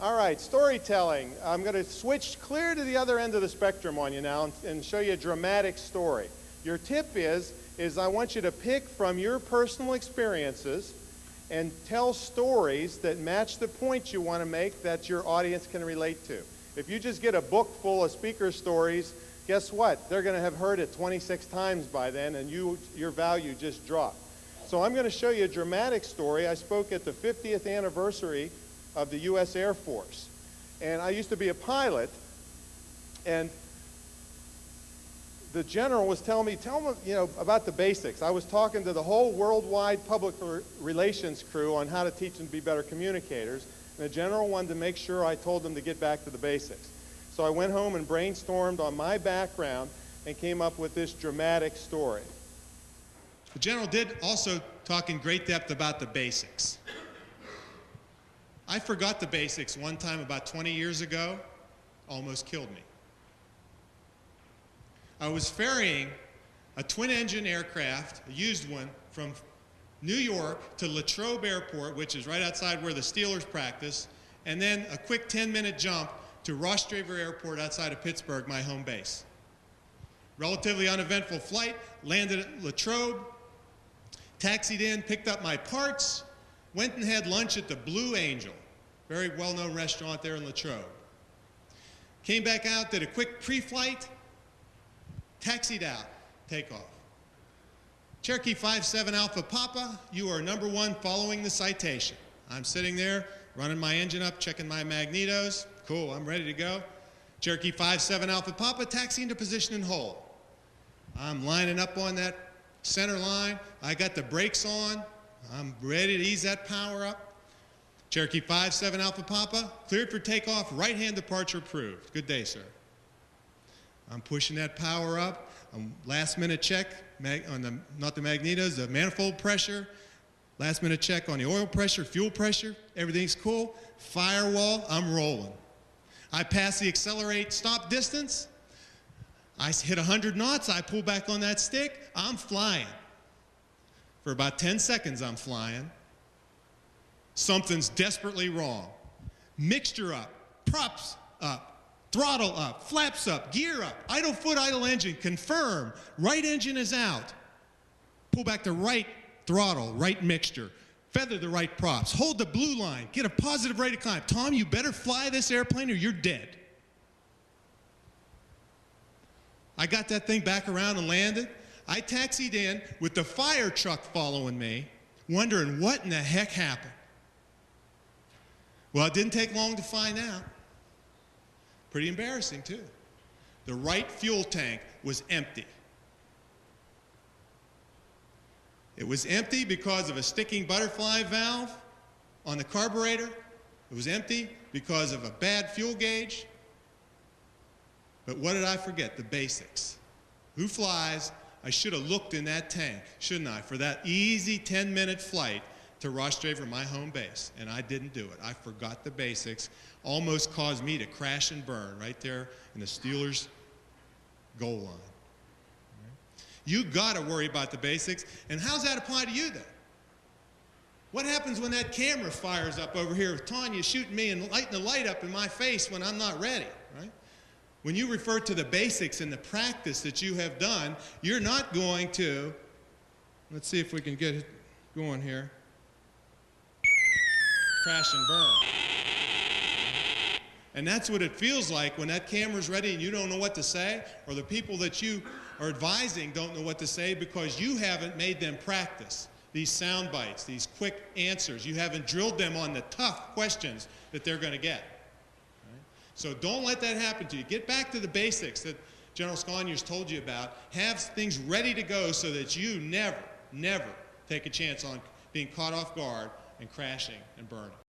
All right, storytelling. I'm going to switch clear to the other end of the spectrum on you now and show you a dramatic story. Your tip is I want you to pick from your personal experiences and tell stories that match the points you want to make that your audience can relate to. If you just get a book full of speaker stories, guess what? They're going to have heard it 26 times by then, and your value just dropped. So I'm going to show you a dramatic story. I spoke at the 50th anniversary of the U.S. Air Force. And I used to be a pilot, and the general was telling me, about the basics. I was talking to the whole worldwide public relations crew on how to teach them to be better communicators, and the general wanted to make sure I told them to get back to the basics. So I went home and brainstormed on my background and came up with this dramatic story. The general did also talk in great depth about the basics. I forgot the basics one time about 20 years ago, almost killed me. I was ferrying a twin-engine aircraft, a used one, from New York to Latrobe Airport, which is right outside where the Steelers practice, and then a quick 10-minute jump to Rostraver Airport outside of Pittsburgh, my home base. Relatively uneventful flight, landed at Latrobe, taxied in, picked up my parts, went and had lunch at the Blue Angel, very well-known restaurant there in Latrobe. Came back out, did a quick pre-flight, taxied out, takeoff. Cherokee 57 Alpha Papa, you are #1 following the citation. I'm sitting there, running my engine up, checking my magnetos. Cool, I'm ready to go. Cherokee 57 Alpha Papa, taxiing to position and hold. I'm lining up on that center line. I got the brakes on. I'm ready to ease that power up. Cherokee 57 Alpha Papa, cleared for takeoff, right-hand departure approved. Good day, sir. I'm pushing that power up. Last-minute check on not the magnetos, the manifold pressure. Last-minute check on the oil pressure, fuel pressure. Everything's cool. Firewall, I'm rolling. I pass the accelerate stop distance. I hit 100 knots. I pull back on that stick. I'm flying. For about 10 seconds, I'm flying. Something's desperately wrong. Mixture up, props up, throttle up, flaps up, gear up, idle foot, idle engine, confirm, right engine is out. Pull back the right throttle, right mixture, feather the right props, hold the blue line, get a positive rate of climb. Tom, you better fly this airplane or you're dead. I got that thing back around and landed. I taxied in with the fire truck following me, wondering what in the heck happened. Well, it didn't take long to find out. Pretty embarrassing, too. The right fuel tank was empty. It was empty because of a sticking butterfly valve on the carburetor. It was empty because of a bad fuel gauge. But what did I forget? The basics. Who flies? I should have looked in that tank, shouldn't I, for that easy 10-minute flight to Rostraver, my home base, and I didn't do it. I forgot the basics. Almost caused me to crash and burn right there in the Steelers' goal line. Right? You got to worry about the basics, and how's that apply to you then? What happens when that camera fires up over here with Tanya shooting me and lighting the light up in my face when I'm not ready, right? When you refer to the basics and the practice that you have done, you're not going to, let's see if we can get it going here, crash and burn. And that's what it feels like when that camera's ready and you don't know what to say, or the people that you are advising don't know what to say because you haven't made them practice these sound bites, these quick answers. You haven't drilled them on the tough questions that they're going to get. Right? So don't let that happen to you. Get back to the basics that General Sconyers told you about. Have things ready to go so that you never take a chance on being caught off guard and crashing and burning.